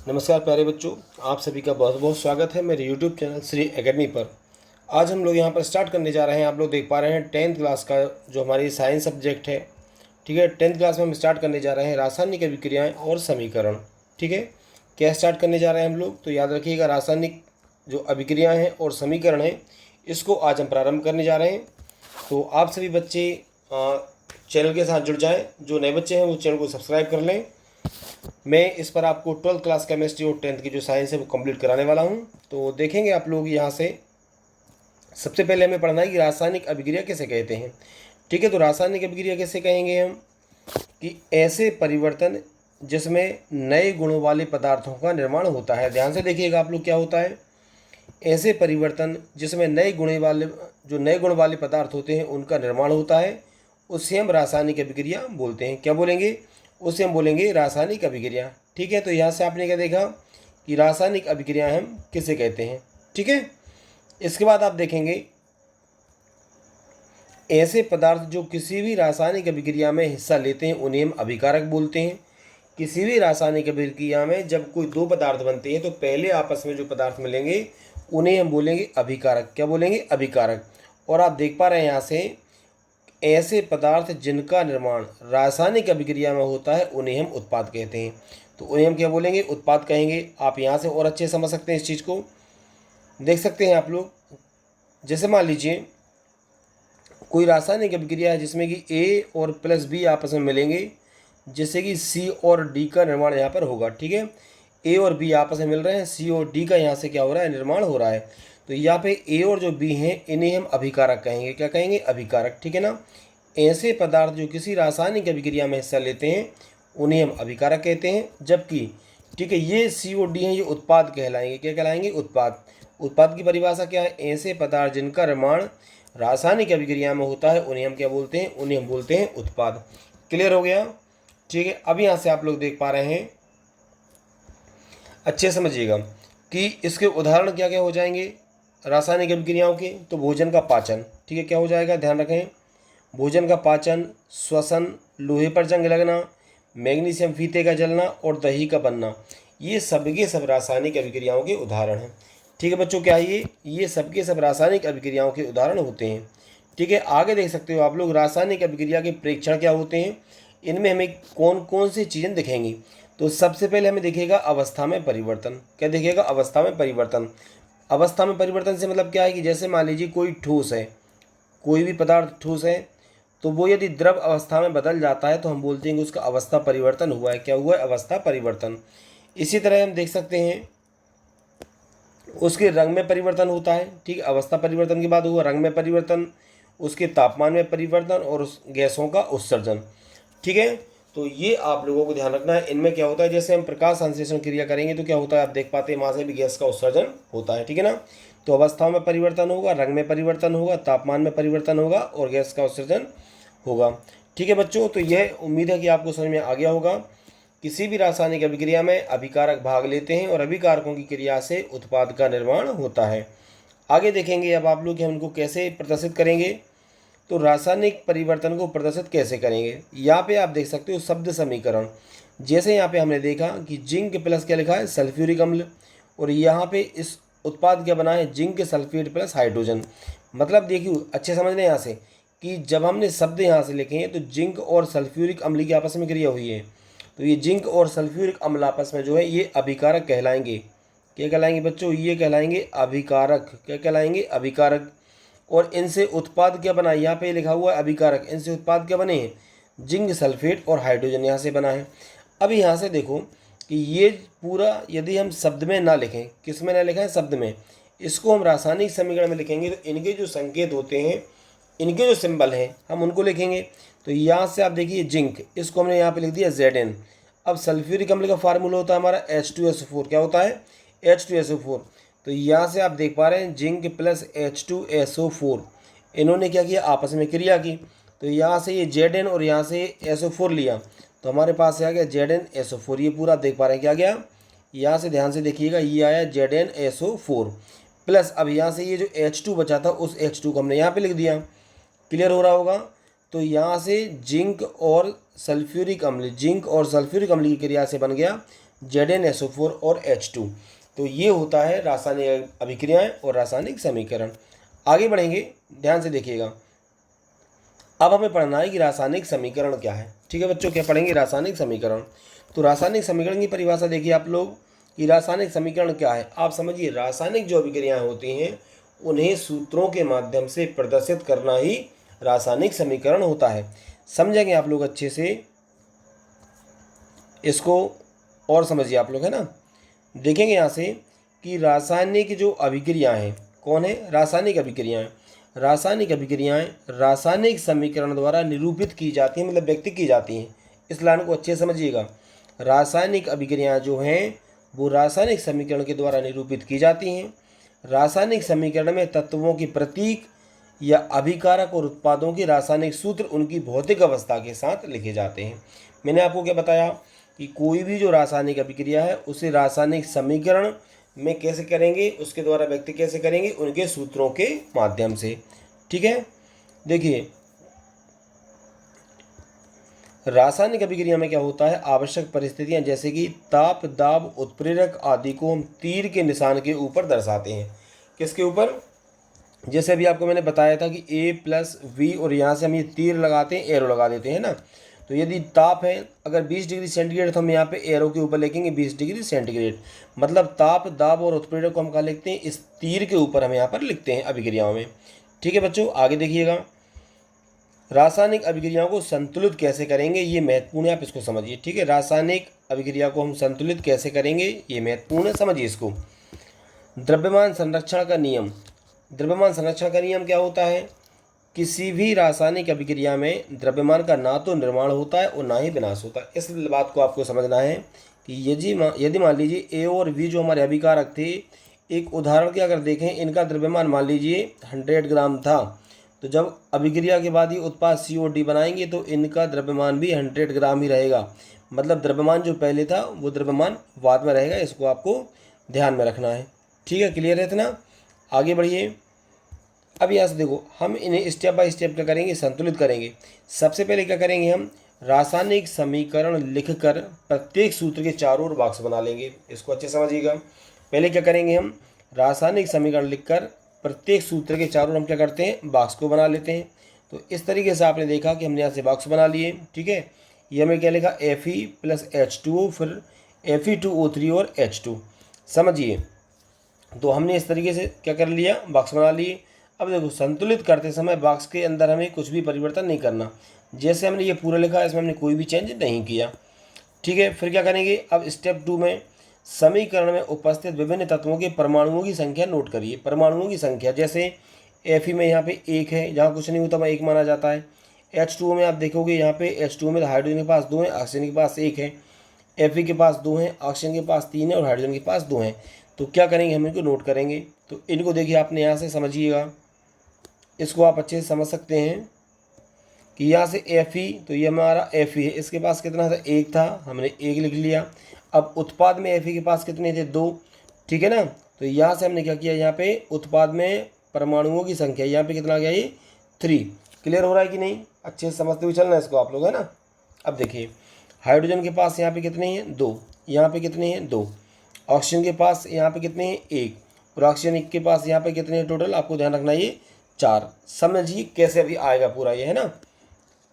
नमस्कार प्यारे बच्चों, आप सभी का बहुत बहुत स्वागत है मेरे YouTube चैनल श्री एकेडमी पर। आज हम लोग यहाँ पर स्टार्ट करने जा रहे हैं। आप लोग देख पा रहे हैं 10th क्लास का जो हमारी साइंस सब्जेक्ट है। ठीक है, 10th क्लास में हम स्टार्ट करने जा रहे हैं रासायनिक अभिक्रियाएं और समीकरण। ठीक है, क्या स्टार्ट करने जा रहे हैं हम लोग, तो याद रखिएगा रासायनिक जो अभिक्रियाएँ हैं और समीकरण हैं, इसको आज हम प्रारंभ करने जा रहे हैं। तो आप सभी बच्चे चैनल के साथ जुड़ जाएँ। जो नए बच्चे हैं वो चैनल को सब्सक्राइब कर लें। मैं इस पर आपको 12th क्लास केमिस्ट्री और 10th की जो साइंस है वो कंप्लीट कराने वाला हूं। तो देखेंगे आप लोग यहाँ से, सबसे पहले हमें पढ़ना है कि रासायनिक अभिक्रिया किसे कहते हैं। ठीक है, तो रासायनिक अभिक्रिया किसे कहेंगे हम, कि ऐसे परिवर्तन जिसमें नए गुणों वाले पदार्थों का निर्माण होता है। ध्यान से देखिएगा आप लोग, क्या होता है, ऐसे परिवर्तन जिसमें नए गुण वाले पदार्थ होते हैं उनका निर्माण होता है, उससे हम रासायनिक अभिक्रिया बोलते हैं। क्या बोलेंगे, उससे हम बोलेंगे रासायनिक अभिक्रिया। ठीक है, तो यहाँ से आपने क्या देखा कि रासायनिक अभिक्रिया हम किसे कहते हैं। ठीक है, इसके बाद आप देखेंगे ऐसे पदार्थ जो किसी भी रासायनिक अभिक्रिया में हिस्सा लेते हैं उन्हें हम अभिकारक बोलते हैं। किसी भी रासायनिक अभिक्रिया में जब कोई दो पदार्थ बनते हैं तो पहले आपस में जो पदार्थ मिलेंगे उन्हें हम बोलेंगे अभिकारक। क्या बोलेंगे, अभिकारक। और आप देख पा रहे हैं यहाँ से, ऐसे पदार्थ जिनका निर्माण रासायनिक अभिक्रिया में होता है उन्हें हम उत्पाद कहते हैं। तो उन्हें हम क्या बोलेंगे, उत्पाद कहेंगे। आप यहाँ से और अच्छे समझ सकते हैं इस चीज़ को, देख सकते हैं आप लोग। जैसे मान लीजिए कोई रासायनिक अभिक्रिया है जिसमें कि ए और प्लस बी आपस में मिलेंगे, जैसे कि सी और डी का निर्माण यहाँ पर होगा। ठीक है, ए और बी आपस में मिल रहे हैं, सी और डी का यहाँ से क्या हो रहा है, निर्माण हो रहा है। तो यहाँ पे ए और जो बी हैं इन्हें हम अभिकारक कहेंगे। क्या कहेंगे, अभिकारक। ठीक है ना, ऐसे पदार्थ जो किसी रासायनिक अभिक्रिया में हिस्सा लेते हैं उन्हें हम अभिकारक कहते हैं। जबकि ठीक है, ये सी और डी हैं, ये उत्पाद कहलाएंगे। क्या कहलाएंगे, उत्पाद। उत्पाद की परिभाषा क्या है, ऐसे पदार्थ जिनका निर्माण रासायनिक अभिक्रिया में होता है उन्हें हम क्या बोलते हैं, उन्हें हम बोलते हैं उत्पाद। क्लियर हो गया। ठीक है, अब यहाँ से आप लोग देख पा रहे हैं, अच्छे समझिएगा कि इसके उदाहरण क्या क्या हो जाएंगे रासायनिक अभिक्रियाओं के। तो भोजन का पाचन, ठीक है, क्या हो जाएगा, ध्यान रखें, भोजन का पाचन, श्वसन, लोहे पर जंग लगना, मैग्नीशियम फीते का जलना और दही का बनना, ये सबके सब रासायनिक अभिक्रियाओं के उदाहरण हैं। ठीक है बच्चों, क्या ये सबके सब रासायनिक अभिक्रियाओं के उदाहरण होते हैं। ठीक है, आगे देख सकते हो आप लोग रासायनिक अभिक्रिया के प्रेक्षण क्या होते हैं, इनमें हमें कौन कौन सी चीज़ें दिखेंगी। तो सबसे पहले हमें दिखेगा अवस्था में परिवर्तन। क्या दिखेगा, अवस्था में परिवर्तन। अवस्था में परिवर्तन से मतलब क्या है कि जैसे मान लीजिए कोई ठोस है, कोई भी पदार्थ ठोस है, तो वो यदि द्रव अवस्था में बदल जाता है तो हम बोलते हैं कि उसका अवस्था परिवर्तन हुआ है। क्या हुआ है, अवस्था परिवर्तन। इसी तरह हम देख सकते हैं उसके रंग में परिवर्तन होता है। ठीक है, अवस्था परिवर्तन के बाद हुआ रंग में परिवर्तन, उसके तापमान में परिवर्तन और उस गैसों का उत्सर्जन। ठीक है, तो ये आप लोगों को ध्यान रखना है। इनमें क्या होता है, जैसे हम प्रकाश संश्लेषण क्रिया करेंगे तो क्या होता है, आप देख पाते हैं वहाँ से भी गैस का उत्सर्जन होता है। ठीक है ना, तो अवस्थाओं में परिवर्तन होगा, रंग में परिवर्तन होगा, तापमान में परिवर्तन होगा और गैस का उत्सर्जन होगा। ठीक है बच्चों, तो यह उम्मीद है कि आपको समझ में आ गया होगा। किसी भी रासायनिक अभिक्रिया में अभिकारक भाग लेते हैं और अभिकारकों की क्रिया से उत्पाद का निर्माण होता है। आगे देखेंगे अब आप लोग कि हम उनको कैसे प्रदर्शित करेंगे। तो रासायनिक परिवर्तन को प्रदर्शित कैसे करेंगे, यहाँ पे आप देख सकते हो शब्द समीकरण। जैसे यहाँ पे हमने देखा कि जिंक प्लस क्या लिखा है, सल्फ्यूरिक अम्ल, और यहाँ पे इस उत्पाद क्या बना है, जिंक सल्फेट प्लस हाइड्रोजन। मतलब देखिए अच्छे समझने यहाँ से कि जब हमने शब्द यहाँ से लिखे हैं तो जिंक और सल्फ्यूरिक अम्ल की आपस में क्रिया हुई है, तो ये जिंक और सल्फ्यूरिक अम्ल आपस में जो है ये अभिकारक कहलाएंगे। क्या कहलाएंगे बच्चों, ये कहलाएंगे अभिकारक। क्या कहलाएंगे, अभिकारक। और इनसे उत्पाद क्या बना, यहाँ पे लिखा हुआ है अभिकारक, इनसे उत्पाद क्या बने हैं, जिंक सल्फेट और हाइड्रोजन यहाँ से बना है। अब यहाँ से देखो कि ये पूरा यदि हम शब्द में ना लिखें, किस में ना लिखें, शब्द में, इसको हम रासायनिक समीकरण में लिखेंगे तो इनके जो संकेत होते हैं, इनके जो सिंबल हैं हम उनको लिखेंगे। तो यहाँ से आप देखिए जिंक, इसको हमने यहाँ पे लिख दिया Zn। अब सल्फ्यूरिक अम्ल का फार्मूला होता है हमारा H2SO4। क्या होता है, H2SO4। तो यहाँ से आप देख पा रहे हैं जिंक प्लस H2SO4, इन्होंने क्या किया, आपस में क्रिया की। तो यहाँ से ये Zn और यहाँ से SO4 लिया तो हमारे पास आ गया ZnSO4। ये पूरा देख पा रहे हैं क्या गया, यहाँ से ध्यान से देखिएगा, ये आया ZnSO4 प्लस अब यहाँ से ये जो H2 बचा था उस H2 को हमने यहाँ पे लिख दिया। क्लियर हो रहा होगा। तो यहाँ से जिंक और सल्फ्यूरिक अम्ल, जिंक और सल्फ्यूरिक अम्ल की क्रिया से बन गया Zn SO4 और H2। तो ये होता है रासायनिक अभिक्रियाएं और रासायनिक समीकरण। आगे बढ़ेंगे, ध्यान से देखिएगा। अब हमें पढ़ना है कि रासायनिक समीकरण क्या है। ठीक है बच्चों, क्या पढ़ेंगे? रासायनिक समीकरण। तो रासायनिक समीकरण की परिभाषा देखिए आप लोग कि रासायनिक समीकरण क्या है। आप समझिए, रासायनिक जो अभिक्रियाएं होती हैं उन्हें सूत्रों के माध्यम से प्रदर्शित करना ही रासायनिक समीकरण होता है। समझेंगे आप लोग अच्छे से इसको, और समझिए आप लोग, है ना। देखेंगे यहाँ से कि रासायनिक जो अभिक्रियाएं हैं, कौन है? रासायनिक अभिक्रियाएं। रासायनिक अभिक्रियाएं रासायनिक समीकरण द्वारा निरूपित की जाती हैं, मतलब व्यक्त की जाती हैं। इस लाइन को अच्छे से समझिएगा। रासायनिक अभिक्रियाएं जो हैं वो रासायनिक समीकरण के द्वारा निरूपित की जाती हैं। रासायनिक समीकरण में तत्वों की प्रतीक या अभिकारक और उत्पादों के रासायनिक सूत्र उनकी भौतिक अवस्था के साथ लिखे जाते हैं। मैंने आपको क्या बताया कि कोई भी जो रासायनिक अभिक्रिया है उसे रासायनिक समीकरण में कैसे करेंगे, उसके द्वारा व्यक्त कैसे करेंगे? उनके सूत्रों के माध्यम से। ठीक है, देखिए रासायनिक अभिक्रिया में क्या होता है, आवश्यक परिस्थितियां जैसे कि ताप, दाब, उत्प्रेरक आदि को हम तीर के निशान के ऊपर दर्शाते हैं। किसके ऊपर? जैसे अभी आपको मैंने बताया था कि A+V और यहाँ से हम ये तीर लगाते हैं, एरो लगा देते हैं ना। तो यदि ताप है अगर 20 डिग्री सेंटीग्रेड, तो हम यहाँ पे एरो के ऊपर लिखेंगे 20 डिग्री सेंटीग्रेड। मतलब ताप, दाब और उत्प्रेरक को हम कहाँ लिखते हैं? इस तीर के ऊपर हम यहाँ पर लिखते हैं अभिक्रियाओं में। ठीक है बच्चों, आगे देखिएगा। रासायनिक अभिक्रियाओं को संतुलित कैसे करेंगे, ये महत्वपूर्ण है, आप इसको समझिए। ठीक है, रासायनिक अभिक्रिया को हम संतुलित कैसे करेंगे ये महत्वपूर्ण है, समझिए इसको। द्रव्यमान संरक्षण का नियम। द्रव्यमान संरक्षण का नियम क्या होता है? किसी भी रासायनिक अभिक्रिया में द्रव्यमान का ना तो निर्माण होता है और ना ही विनाश होता है। इस बात को आपको समझना है कि यदि मान लीजिए ए और बी जो हमारे अभिकारक थे, एक उदाहरण के अगर देखें, इनका द्रव्यमान मान लीजिए 100 ग्राम था, तो जब अभिक्रिया के बाद ये उत्पाद COD बनाएंगे तो इनका द्रव्यमान भी 100 ग्राम ही रहेगा। मतलब द्रव्यमान जो पहले था वो द्रव्यमान बाद में रहेगा, इसको आपको ध्यान में रखना है। ठीक है, क्लियर है इतना? आगे बढ़िए। अब यहाँ से देखो, हम इन्हें स्टेप बाय स्टेप क्या करेंगे? संतुलित करेंगे। सबसे पहले क्या करेंगे? हम रासायनिक समीकरण लिखकर प्रत्येक सूत्र के चारों ओर बॉक्स बना लेंगे। इसको अच्छे समझिएगा। पहले क्या करेंगे? हम रासायनिक समीकरण लिखकर प्रत्येक सूत्र के चारों ओर हम क्या करते हैं? बॉक्स को बना लेते हैं। तो इस तरीके से आपने देखा कि हमने यहाँ से बॉक्स बना लिए। ठीक है, ये हमें क्या लिखा? Fe+H2O, फिर Fe2O3 और H2। समझिए, तो हमने इस तरीके से क्या कर लिया? बॉक्स बना लिए। अब देखो, संतुलित करते समय बॉक्स के अंदर हमें कुछ भी परिवर्तन नहीं करना। जैसे हमने ये पूरा लिखा, इसमें हमने कोई भी चेंज नहीं किया। ठीक है, फिर क्या करेंगे? अब स्टेप 2 में समीकरण में उपस्थित विभिन्न तत्वों के परमाणुओं की संख्या नोट करिए। परमाणुओं की संख्या, जैसे Fe में यहाँ पे 1 है, जहाँ कुछ नहीं होता वहाँ 1 माना जाता है। H2O में आप देखोगे, यहाँ पे H2O में हाइड्रोजन के पास 2 है, ऑक्सीजन के पास 1 है। Fe के पास 2 हैं, ऑक्सीजन के पास 3 है और हाइड्रोजन के पास 2 हैं। तो क्या करेंगे? हम इनको नोट करेंगे। तो इनको देखिए, आपने यहाँ से समझिएगा, इसको आप अच्छे से समझ सकते हैं कि यहाँ से Fe, तो ये हमारा Fe है, इसके पास कितना था? 1 था, हमने 1 लिख लिया। अब उत्पाद में Fe के पास कितने थे? 2। ठीक है ना। तो यहाँ से हमने क्या किया? यहाँ पे उत्पाद में परमाणुओं की संख्या यहाँ पे कितना आ गया? ये 3। क्लियर हो रहा है कि नहीं? अच्छे से समझते हुए चलना इसको आप लोग, है ना। अब देखिए, हाइड्रोजन के पास यहाँ पे कितने हैं? 2। यहाँ पे कितने हैं? 2। ऑक्सीजन के पास यहाँ पे कितने हैं? 1। और ऑक्सीजन के पास यहाँ पे कितने हैं टोटल? आपको ध्यान रखना, ये 4। समझिए कैसे अभी आएगा पूरा ये, है ना।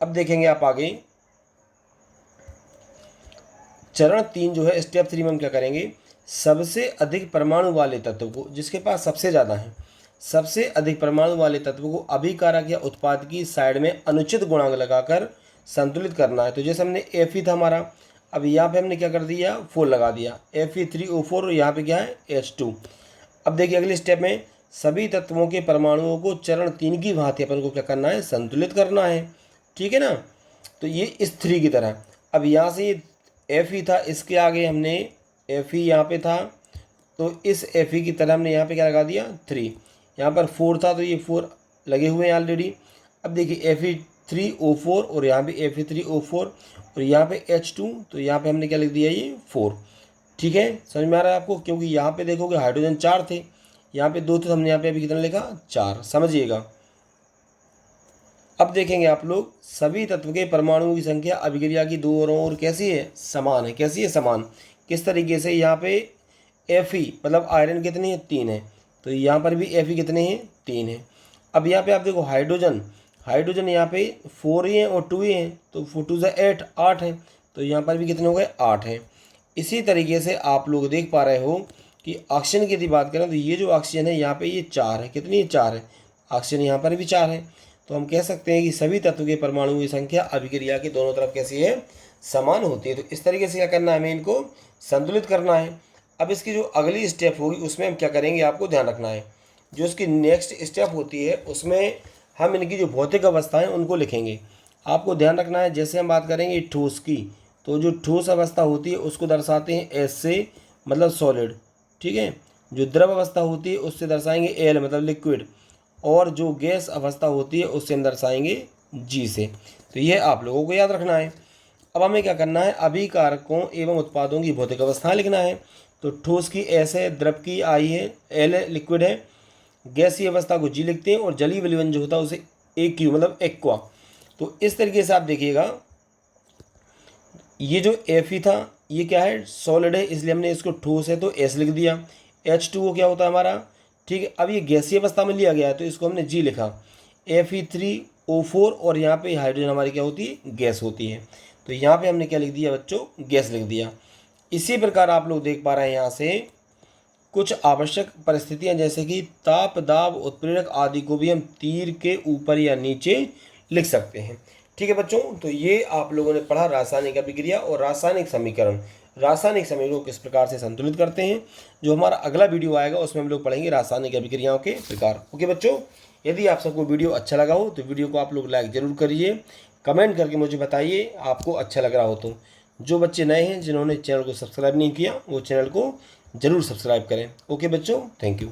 अब देखेंगे आप आगे, चरण 3 जो है, स्टेप 3 में हम क्या करेंगे? सबसे अधिक परमाणु वाले तत्व को, जिसके पास सबसे ज़्यादा है, सबसे अधिक परमाणु वाले तत्व को अभिकारक या उत्पाद की साइड में अनुचित गुणांक लगाकर संतुलित करना है। तो जैसे हमने Fe था हमारा, अब यहाँ पे हमने क्या कर दिया? 4 लगा दिया, Fe3O4, और यहाँ पे क्या है? H2। अब देखिए अगले स्टेप में सभी तत्वों के परमाणुओं को चरण 3 की भांति अपन को क्या करना है? संतुलित करना है। ठीक है ना। तो ये इस 3 की तरह। अब यहाँ से ये Fe था, इसके आगे हमने Fe यहाँ पे था, तो इस Fe की तरह हमने यहाँ पे क्या लगा दिया? 3। यहाँ पर 4 था, तो ये 4 लगे हुए हैं ऑलरेडी। अब देखिए Fe3O4 और यहाँ पे Fe3O4 और यहाँ पे H2, तो यहाँ पे हमने क्या लिख दिया? ये 4। ठीक है, समझ में आ रहा है आपको? क्योंकि यहाँ पे देखोगे हाइड्रोजन 4 थे, यहाँ पे 2 थे, तो हमने यहाँ पे अभी कितना लिखा? 4। समझिएगा। अब देखेंगे आप लोग, सभी तत्व के परमाणुओं की संख्या अभिक्रिया की दोनों ओर कैसी है? समान है। कैसी है? समान। किस तरीके से यहाँ पे Fe मतलब आयरन कितनी है 3 है, तो यहाँ पर भी Fe कितने हैं 3 है। अब यहाँ पे आप देखो हाइड्रोजन, हाइड्रोजन यहाँ पे 4 ही हैं और 2 ही हैं, तो 4 2 8 8 है, तो यहाँ पर भी कितने हो गए 8 हैं। इसी तरीके से आप लोग देख पा रहे हो कि ऑक्सीजन की यदि बात करें तो ये जो ऑक्सीजन है यहाँ पे ये 4 है, कितनी है 4 है, ऑक्सीजन यहाँ पर भी 4 है। तो हम कह सकते हैं कि सभी तत्व के परमाणुओं की संख्या अभिक्रिया के दोनों तरफ कैसी है, समान होती है। तो इस तरीके से क्या करना है, हमें इनको संतुलित करना है। अब इसकी जो अगली स्टेप होगी उसमें हम क्या करेंगे, आपको ध्यान रखना है, जो इसकी नेक्स्ट स्टेप होती है उसमें हम इनकी जो भौतिक अवस्था है उनको लिखेंगे। आपको ध्यान रखना है, जैसे हम बात करेंगे ठोस की, तो जो ठोस अवस्था होती है उसको दर्शाते हैं एस से, मतलब सॉलिड, ठीक है। जो द्रव अवस्था होती है उससे दर्शाएंगे एल मतलब लिक्विड, और जो गैस अवस्था होती है उससे हम दर्शाएंगे जी से। तो यह आप लोगों को याद रखना है। अब हमें क्या करना है, अभिकारकों एवं उत्पादों की भौतिक अवस्था लिखना है। तो ठोस की एस है, द्रव की आई है, एल है, लिक्विड है, गैसीय अवस्था को जी लिखते हैं, और जलीय विलयन जो होता है उसे ए क्यू मतलब एक्वा। तो इस तरीके से आप देखिएगा, ये जो एफ था ये क्या है, सॉलिड है, इसलिए हमने इसको ठोस है तो एस लिख दिया। H2O क्या होता है हमारा, ठीक है। अब ये गैसीय अवस्था में लिया गया है तो इसको हमने जी लिखा। Fe3O4, और यहाँ पे हाइड्रोजन हमारी क्या होती है, गैस होती है, तो यहाँ पे हमने क्या लिख दिया बच्चों, गैस लिख दिया। इसी प्रकार आप लोग देख पा रहे हैं यहाँ से कुछ आवश्यक परिस्थितियाँ, जैसे कि ताप, दाब, उत्प्रेरक आदि को भी हम तीर के ऊपर या नीचे लिख सकते हैं। ठीक है बच्चों, तो ये आप लोगों ने पढ़ा रासायनिक अभिक्रिया और रासायनिक समीकरण। रासायनिक समीकरणों को किस प्रकार से संतुलित करते हैं। जो हमारा अगला वीडियो आएगा उसमें हम लोग पढ़ेंगे रासायनिक अभिक्रियाओं के प्रकार। ओके बच्चों, यदि आप सबको वीडियो अच्छा लगा हो तो वीडियो को आप लोग लाइक ज़रूर करिए, कमेंट करके मुझे बताइए आपको अच्छा लग रहा हो तो। जो बच्चे नए हैं जिन्होंने चैनल को सब्सक्राइब नहीं किया वो चैनल को ज़रूर सब्सक्राइब करें। ओके बच्चों, थैंक यू।